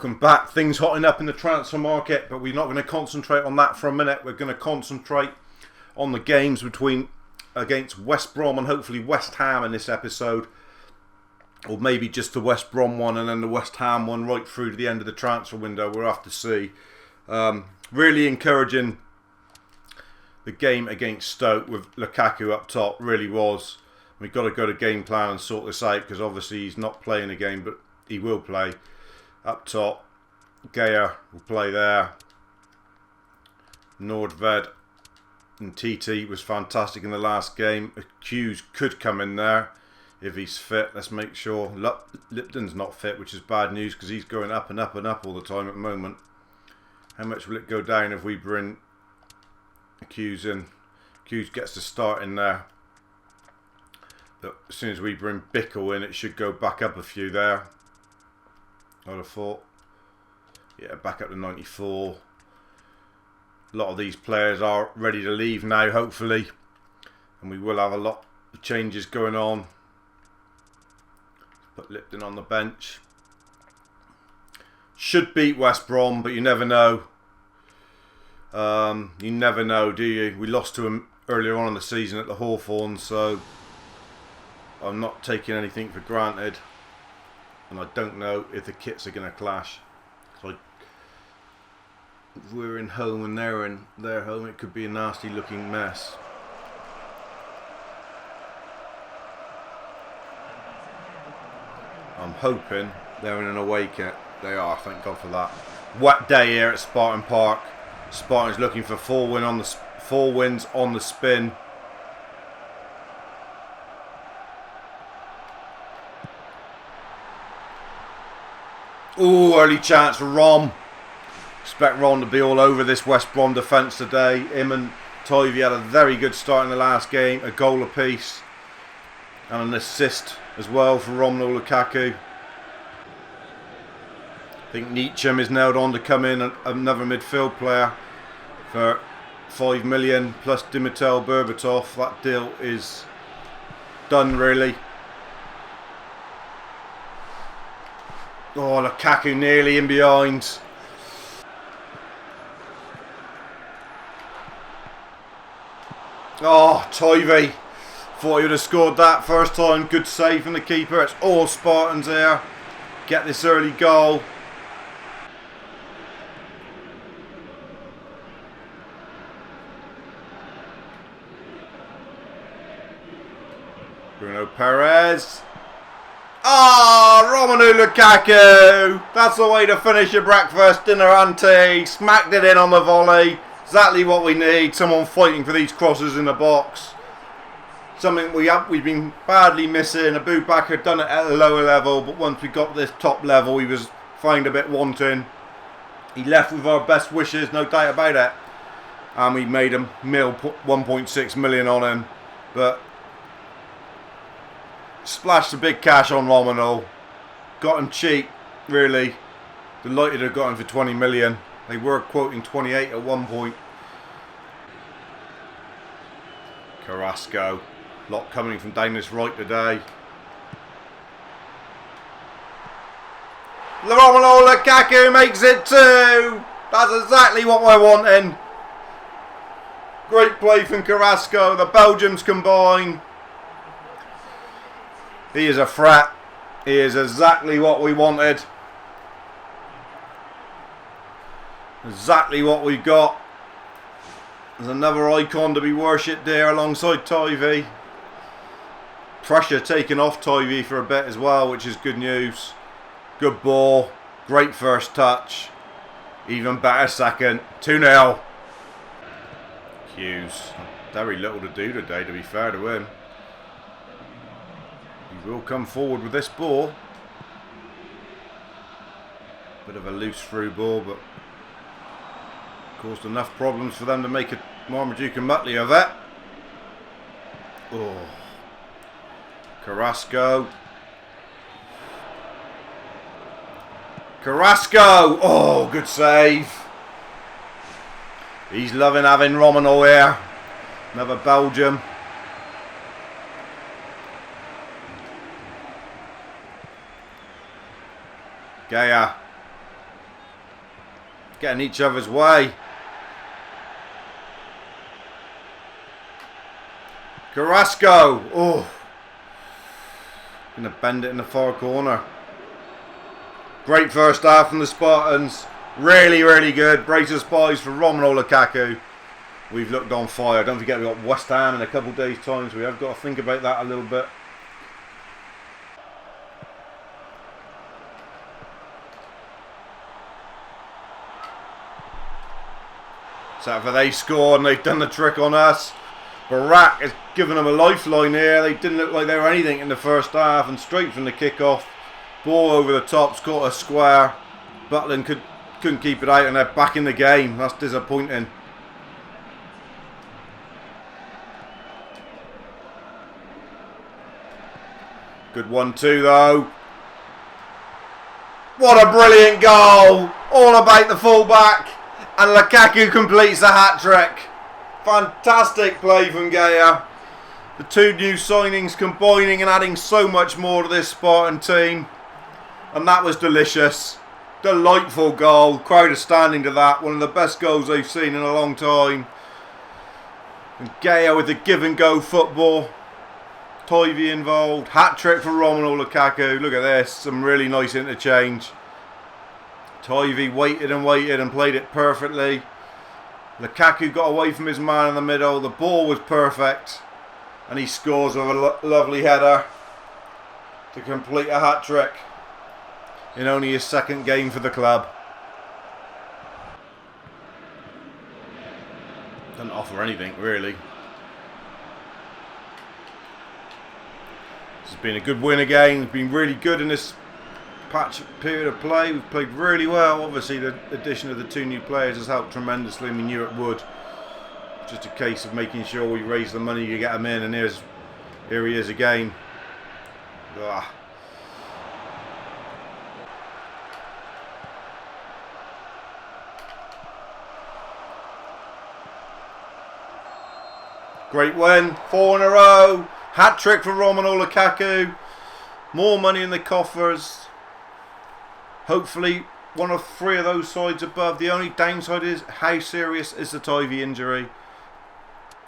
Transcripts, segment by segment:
Welcome back. Things hotting up in the transfer market, but we're not going to concentrate on that for a minute. We're going to concentrate on the games against West Brom and hopefully West Ham in this episode, or maybe just the West Brom one and then the West Ham one right through to the end of the transfer window. We'll have to see. Really encouraging the game against Stoke with Lukaku up top, really was. We've got to go to game plan and sort this out because obviously he's not playing a game, but he will play. Up top, Gaya will play there. Nordved and TT was fantastic in the last game. Hughes could come in there if he's fit. Let's make sure. Lipton's not fit, which is bad news because he's going up and up and up all the time at the moment. How much will it go down if we bring Hughes in? Hughes gets to start in there. But as soon as we bring Bickle in, it should go back up a few there. I'd have thought. Yeah, back up to 94. A lot of these players are ready to leave now, hopefully. And we will have a lot of changes going on. Put Lipton on the bench. Should beat West Brom, but you never know. You never know, do you? We lost to them earlier on in the season at the Hawthorns, so I'm not taking anything for granted. And I don't know if the kits are going to clash. So if we're in home and they're in their home, it could be a nasty looking mess. I'm hoping they're in an away kit. They are, thank God for that. Wet day here at Spartan Park. Spartans looking for 4 wins on the spin. Ooh, early chance for Rom. Expect Rom to be all over this West Brom defence today. Him and Tivy had a very good start in the last game. A goal apiece. And an assist as well for Romelu Lukaku. I think Nietzsche is nailed on to come in, another midfield player for 5 million plus Dimitar Berbatov. That deal is done really. Oh, Lukaku nearly in behind. Oh, Tivy. Thought he would have scored that first time. Good save from the keeper. It's all Spartans here. Get this early goal. Bruno Perez. Ah, Romelu Lukaku! That's the way to finish your breakfast, dinner and tea. Smacked it in on the volley. Exactly what we need. Someone fighting for these crosses in the box. Something we've been badly missing. Abubakar done it at a lower level, but once we got to this top level, he was found a bit wanting. He left with our best wishes, no doubt about it. And we made him 1.6 million on him. But splashed the big cash on Romelu. Got him cheap, really. Delighted to have got him for 20 million. They were quoting 28 at one point. Carrasco. Lot coming from down this right today. Romelu Lukaku makes it 2. That's exactly what we're wanting. Great play from Carrasco. The Belgians combine. He is a threat. He is exactly what we wanted. Exactly what we got. There's another icon to be worshipped there alongside Tivy. Pressure taken off Tivy for a bit as well, which is good news. Good ball. Great first touch. Even better second. 2-0. Hughes. Very little to do today, to be fair to him. He will come forward with this ball. Bit of a loose through ball, but caused enough problems for them to make a Marmaduke and Muttley of it. Oh. Carrasco. Carrasco! Oh, good save. He's loving having Romelu here. Another Belgium. Gaya. getting each other's way. Carrasco. Oh. Going to bend it in the far corner. Great first half from the Spartans. Really, really good. Brace of spies for Romelu Lukaku. We've looked on fire. Don't forget we've got West Ham in a couple of days' time, so we have got to think about that a little bit. So if they score and they've done the trick on us, Barak has given them a lifeline here. They didn't look like they were anything in the first half, and straight from the kickoff, ball over the top, caught a square. Butland couldn't keep it out, and they're back in the game. That's disappointing. Good 1-2 though. What a brilliant goal! All about the fullback, and Lukaku completes the hat-trick. Fantastic play from Gaya. The two new signings combining and adding so much more to this Spartan team, and that was delicious. Delightful goal. Crowd are standing to that. One of the best goals they've seen in a long time. And Gaya with the give and go football. Tivy involved. Hat trick for Romelu Lukaku. Look at this. Some really nice interchange. Tivy waited and played it perfectly. Lukaku got away from his man in the middle. The ball was perfect. And he scores with a lovely header to complete a hat trick in only his second game for the club. Doesn't offer anything really. This has been a good win again. It's been really good in this period of play. We've played really well. Obviously the addition of the two new players has helped tremendously, and we knew it would. Just a case of making sure we raise the money to get them in, and here he is again. Ugh. Great win, 4 in a row. Hat trick for Romelu Lukaku. More money in the coffers. Hopefully one of 3 of those sides above. The only downside is how serious is the Tivy injury.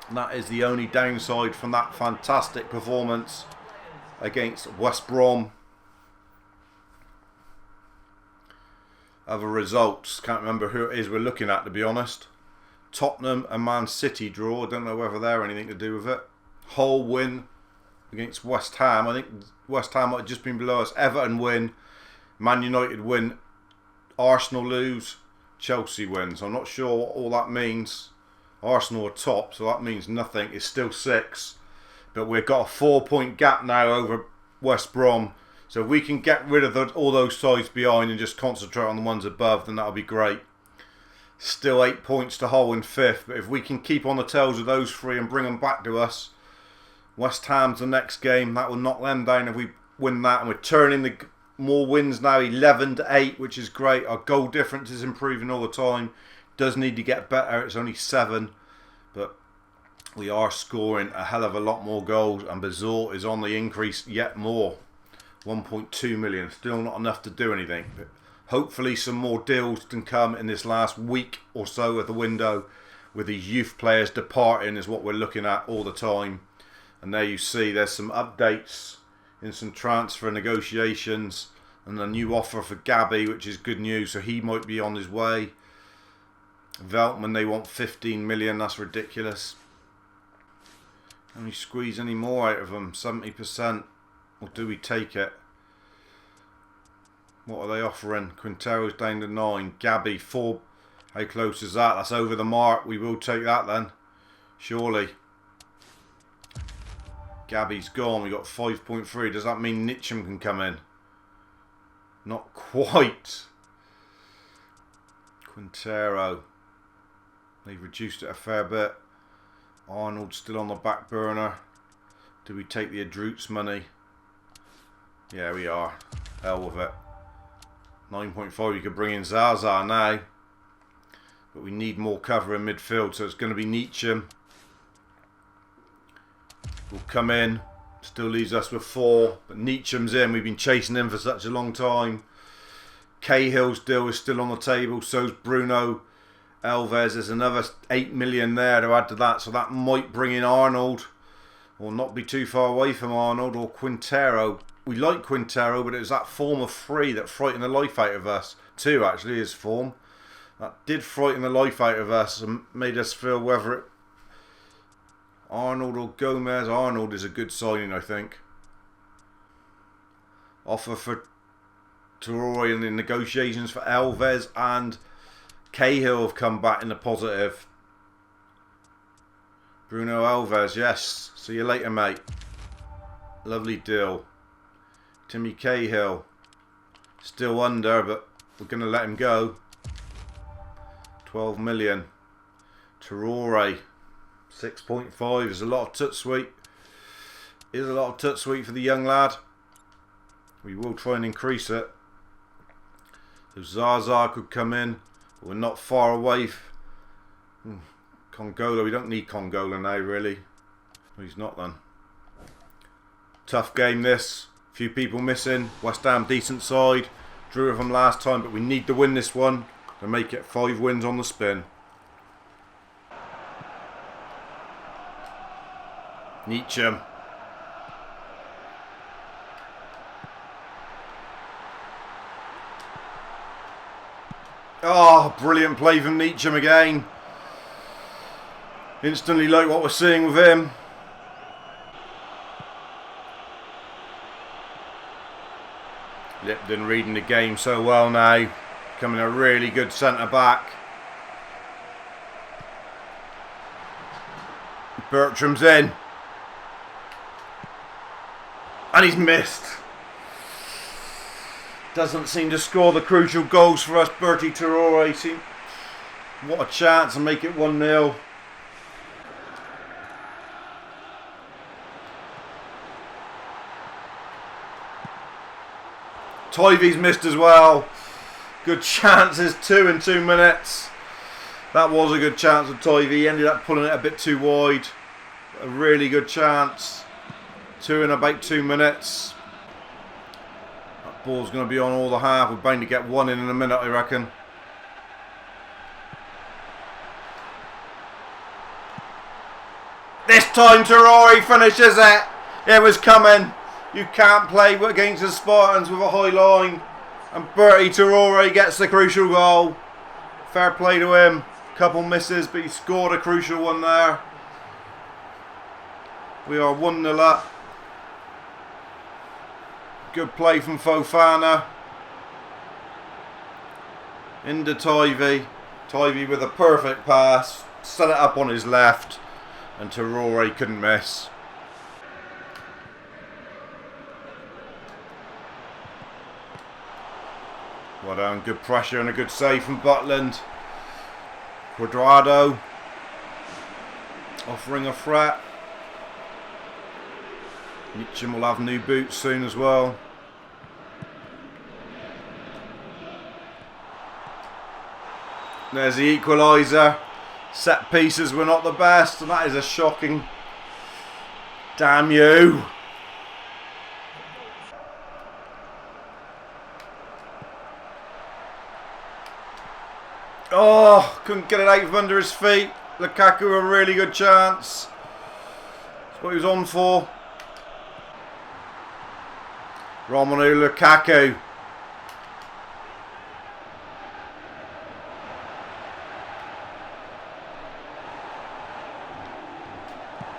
And that is the only downside from that fantastic performance against West Brom. Other results, can't remember who it is we're looking at, to be honest. Tottenham and Man City draw. I don't know whether they're anything to do with it. Hull win against West Ham. I think West Ham might have just been below us. Everton win. Man United win. Arsenal lose. Chelsea win. So I'm not sure what all that means. Arsenal are top, so that means nothing. It's still 6. But we've got a 4-point gap now over West Brom. So if we can get rid of all those sides behind and just concentrate on the ones above, then that'll be great. Still 8 points to Hull in 5th, but if we can keep on the tails of those 3 and bring them back to us, West Ham's the next game. That will knock them down if we win that, and we're turning the more wins now, 11 to 8, which is great. Our goal difference is improving all the time. Does need to get better. It's only 7, but we are scoring a hell of a lot more goals, and Bazor is on the increase yet more. 1.2 million, still not enough to do anything, but hopefully some more deals can come in this last week or so of the window, with the youth players departing is what we're looking at all the time. And there you see there's some updates in some transfer negotiations and a new offer for Gabby, which is good news, so he might be on his way. Veltman, they want 15 million, that's ridiculous. Can we squeeze any more out of them? 70%, or do we take it? What are they offering? Quintero's down to 9. Gabby 4. How close is that? That's over the mark. We will take that then. Surely. Gabby's gone. We got 5.3. Does that mean Nitcham can come in? Not quite. Quintero. They've reduced it a fair bit. Arnold's still on the back burner. Do we take the Adroots money? Yeah, we are. Hell with it. 9.5, you could bring in Zaza now. But we need more cover in midfield, so it's going to be Nitcham. Will come in. Still leaves us with 4. But Nitcham's in. We've been chasing him for such a long time. Cahill's deal is still on the table. So's Bruno Alves. There's another 8 million there to add to that. So that might bring in Arnold. Or not be too far away from Arnold. Or Quintero. We like Quintero, but it was that form of 3 that frightened the life out of us. 2 actually, his form. That did frighten the life out of us and made us feel whether it... Arnold or Gomez. Arnold is a good signing, I think. Offer for Traore and the negotiations for Alves and Cahill have come back in the positive. Bruno Alves, yes. See you later, mate. Lovely deal. Timmy Cahill. Still under, but we're going to let him go. 12 million. Traore. 6.5 is a lot of toot sweet. Is a lot of toot sweet for the young lad. We will try and increase it. So Zaza could come in. We're not far away. Congola, we don't need Congola now, really. Well, he's not then. Tough game this. Few people missing. West Ham decent side. Drew with them last time, but we need to win this one to make it 5 wins on the spin. Nietzsche. Oh, brilliant play from Nietzsche again. Instantly like what we're seeing with him. Lipton reading the game so well now. Becoming a really good centre back. Bertram's in. And he's missed. Doesn't seem to score the crucial goals for us. Bertie Traore. What a chance to make it 1-0. Tivey's missed as well. Good chances, 2 in 2 minutes. That was a good chance of Tivey. He ended up pulling it a bit too wide. A really good chance. 2 in about 2 minutes. That ball's going to be on all the half. We're bound to get 1 in a minute, I reckon. This time Traore finishes it. It was coming. You can't play against the Spartans with a high line. And Bertie Traore gets the crucial goal. Fair play to him. Couple misses, but he scored a crucial one there. We are 1-0 up. Good play from Fofana. Into Tivey. Tivey with a perfect pass. Set it up on his left. And Traore couldn't miss. Well done, good pressure and a good save from Butland. Quadrado offering a threat. Mitchum will have new boots soon as well. There's the equaliser. Set pieces were not the best, and that is a shocking. Damn you. Oh, couldn't get it out from under his feet. Lukaku, a really good chance. That's what he was on for. Romelu Lukaku.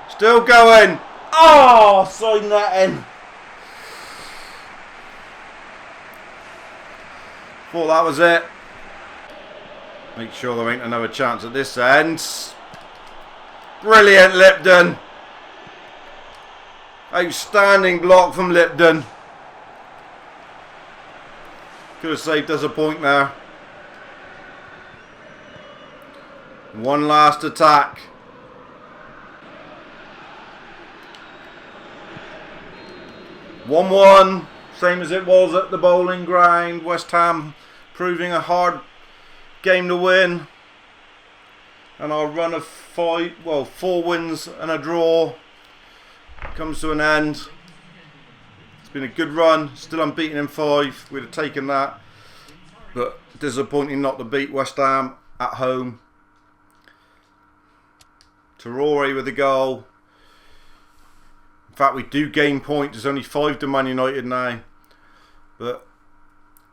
Still going. Oh, sign that in. Thought that was it. Make sure there ain't another chance at this end. Brilliant, Lipton. Outstanding block from Lipton. Could have saved us a point there. One last attack. (1-1), same as it was at the Bowling Ground. West Ham proving a hard game to win, and our run of 4 wins and a draw comes to an end. It's been a good run, still unbeaten in 5. We'd have taken that. But disappointing not to beat West Ham at home. Traore with the goal. In fact, we do gain points. There's only 5 to Man United now. But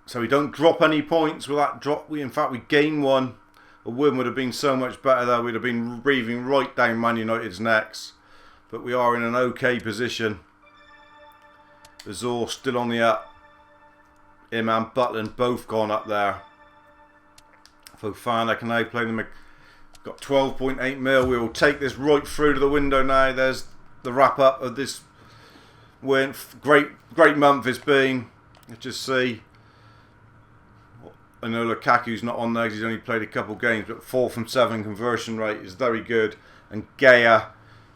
so we don't drop any points with that drop. In fact, we gain 1. A win would have been so much better though. We'd have been breathing right down Man United's necks. But we are in an okay position. Azor still on the up. Him and Butland both gone up there. Fofana can now play them. Got 12.8 mil. We will take this right through to the window now. There's the wrap up of this win. Great month it's been. Let's just see. I know Lukaku's not on there because he's only played a couple games, but 4 from 7 conversion rate is very good. And Gea,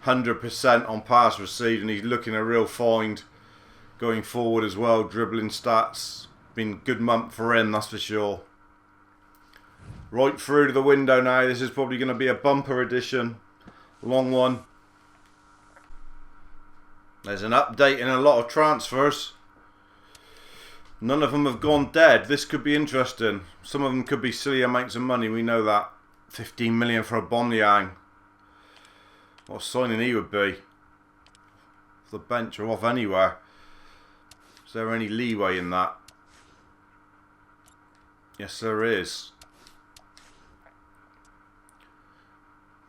100% on pass received, and he's looking a real find going forward as well. Dribbling stats. Been a good month for him, that's for sure. Right through to the window now. This is probably going to be a bumper edition. Long one. There's an update in a lot of transfers. None of them have gone dead. This could be interesting. Some of them could be silly amounts of money. We know that. 15 million for Aubameyang. What a signing he would be. Off the bench or off anywhere. Is there any leeway in that? Yes, there is.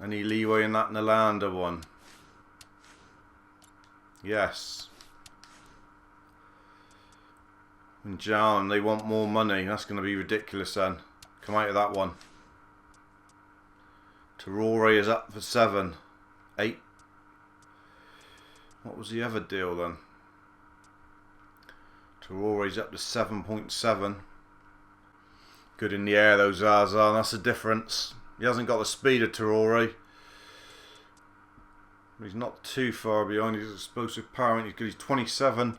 Any leeway in that Nalanda one? Yes. And John, they want more money. That's going to be ridiculous then. Come out of that one. Traore is up for 7. 8. What was the other deal then? Traore's up to 7.7. Good in the air though, Zaza. That's the difference. He hasn't got the speed of Traore. He's not too far behind his explosive power. He's 27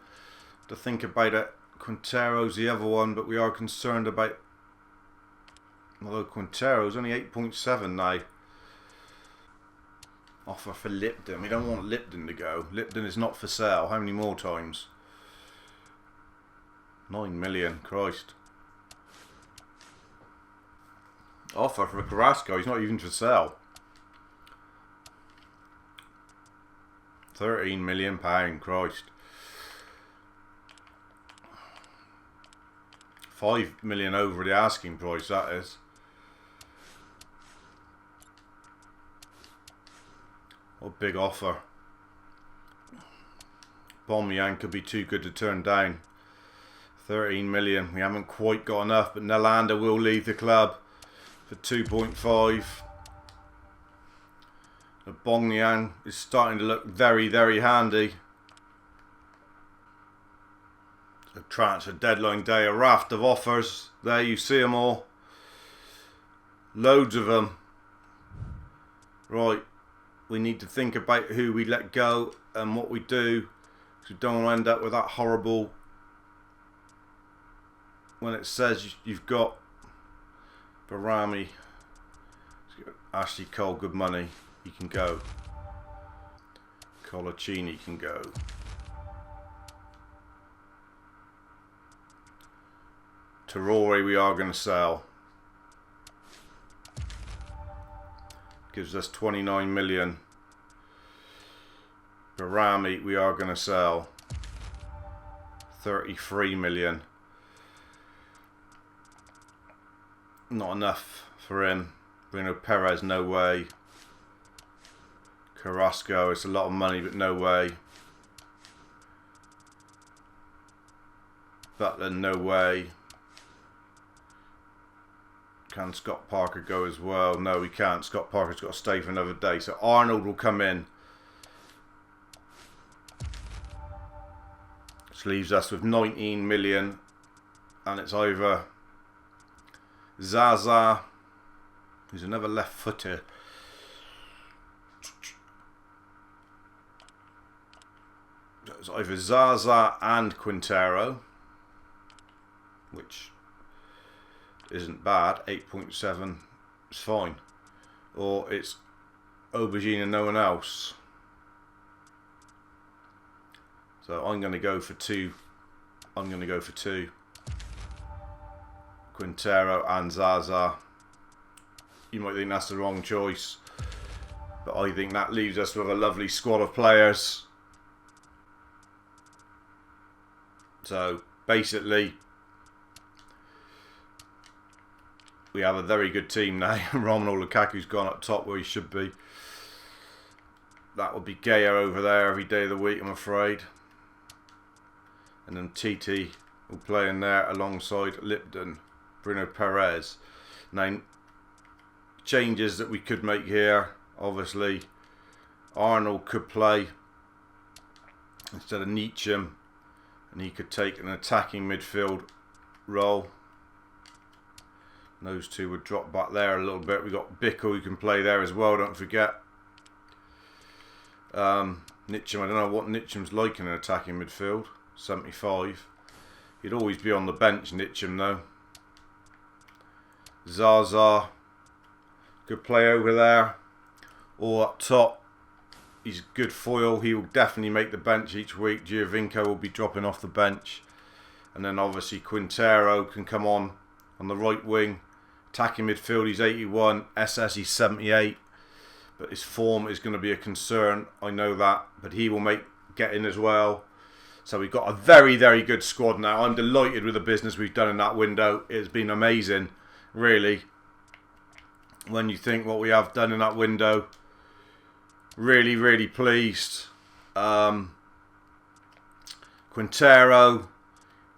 to think about it. Quintero's the other one, but we are concerned about... Although Quintero's only 8.7 now. Offer for Lipton. We don't want Lipton to go. Lipton is not for sale. How many more times? 9 million. Christ. Offer for Carrasco. He's not even for sale. £13 million. Christ. 5 million over the asking price, that is. What a big offer. Aubameyang could be too good to turn down. 13 million. We haven't quite got enough, but Nalanda will leave the club for 2.5. Aubameyang is starting to look very, very handy. The transfer deadline day, a raft of offers. There you see them all. Loads of them. Right, we need to think about who we let go and what we do, because we don't want to end up with that horrible, when it says you've got Barami, Ashley Cole, good money, he can go. Colaccini can go. Traore we are going to sell. Gives us 29 million. Barami we are going to sell. 33 million. Not enough for him. Bruno Perez, no way. Carrasco, it's a lot of money, but no way. Butler, no way. Can Scott Parker go as well? No, we can't. Scott Parker's got to stay for another day. So Arnold will come in. Which leaves us with 19 million. And it's over Zaza, who's another left footer. It's either Zaza and Quintero, which isn't bad. 8.7 is fine. Or it's Aubergine and no one else. So I'm going to go for 2. I'm going to go for 2. Quintero and Zaza. You might think that's the wrong choice, but I think that leaves us with a lovely squad of players. So basically, we have a very good team now. Romelu Lukaku's gone up top where he should be. That would be Gaya over there every day of the week, I'm afraid. And then TT will play in there alongside Lipton, Bruno Perez. Now, changes that we could make here. Obviously, Arnold could play instead of Nietzsche, and he could take an attacking midfield role. Those two would drop back there a little bit. We've got Bickle who can play there as well, don't forget. Nitcham, I don't know what Nitcham's like in an attacking midfield. 75. He'd always be on the bench, Nitcham, though. Zaza could play over there or up top. He's a good foil. He will definitely make the bench each week. Giovinco will be dropping off the bench. And then obviously Quintero can come on the right wing. Attacking midfield, he's 81. SS, he's 78. But his form is going to be a concern. I know that. But he will get in as well. So we've got a very, very good squad now. I'm delighted with the business we've done in that window. It's been amazing, really. When you think what we have done in that window. Really, really pleased. Quintero,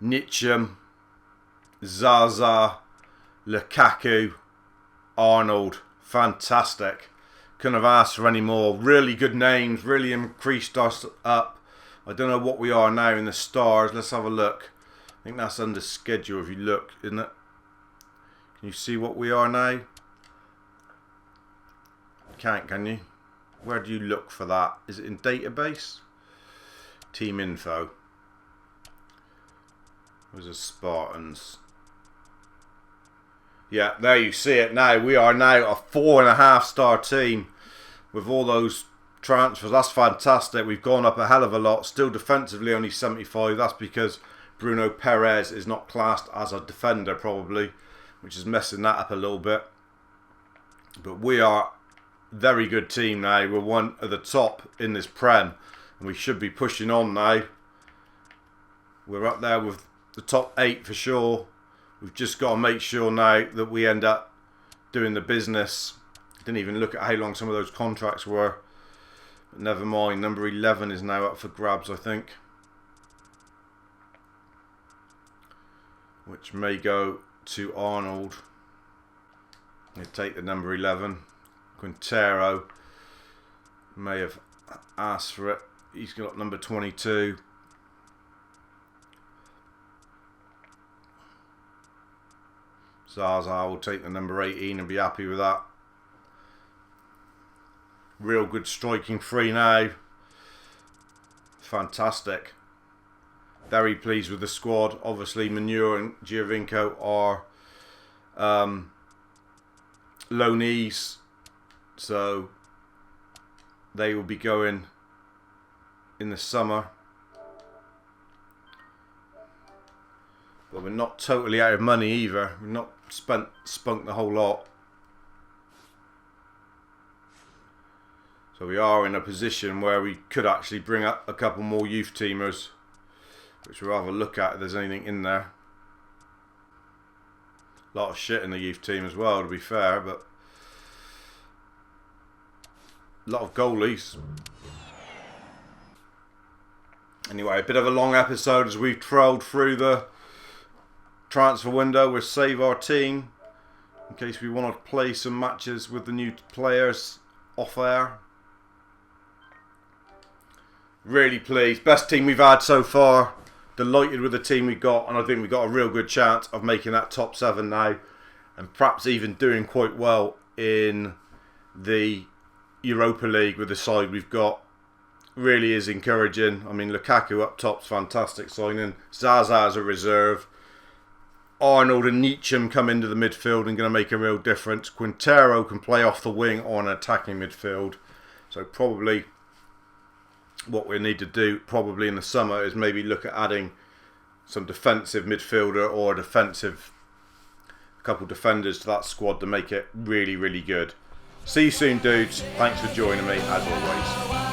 Nitcham, Zaza, Lukaku, Arnold. Fantastic. Couldn't have asked for any more. Really good names. Really increased us up. I don't know what we are now in the stars. Let's have a look. I think that's under schedule if you look, isn't it? Can you see what we are now? Can't, can you? Where do you look for that? Is it in database? Team info. Where's the Spartans? Yeah, there you see it now. We are now a 4.5-star team with all those transfers. That's fantastic. We've gone up a hell of a lot. Still defensively only 75. That's because Bruno Perez is not classed as a defender probably, which is messing that up a little bit. But we are a very good team now. We're one at the top in this Prem, and we should be pushing on now. We're up there with the top 8 for sure. We've just got to make sure now that we end up doing the business. Didn't even look at how long some of those contracts were. But never mind. Number 11 is now up for grabs, I think. Which may go to Arnold. He'll take the number 11. Quintero may have asked for it. He's got number 22. Zaza will take the number 18 and be happy with that. Real good striking free now. Fantastic. Very pleased with the squad. Obviously Manure and Giovinco are loanees, so they will be going in the summer. But we're not totally out of money either. We've not spunk the whole lot. So we are in a position where we could actually bring up a couple more youth teamers, which we'll have a look at if there's anything in there. A lot of shit in the youth team as well, to be fair, but a lot of goalies. Anyway, a bit of a long episode as we've trolled through the transfer window. We'll save our team in case we want to play some matches with the new players off air. Really pleased. Best team we've had so far. Delighted with the team we got, and I think we've got a real good chance of making that top 7 now, and perhaps even doing quite well in the Europa League with the side we've got. Really is encouraging. I mean, Lukaku up top's fantastic signing. Zaza as a reserve. Arnold and Nitcham come into the midfield and going to make a real difference. Quintero can play off the wing or an attacking midfield. So probably what we need to do probably in the summer is maybe look at adding some defensive midfielder or a defensive a couple defenders to that squad to make it really, really good. See you soon, dudes. Thanks for joining me, as always.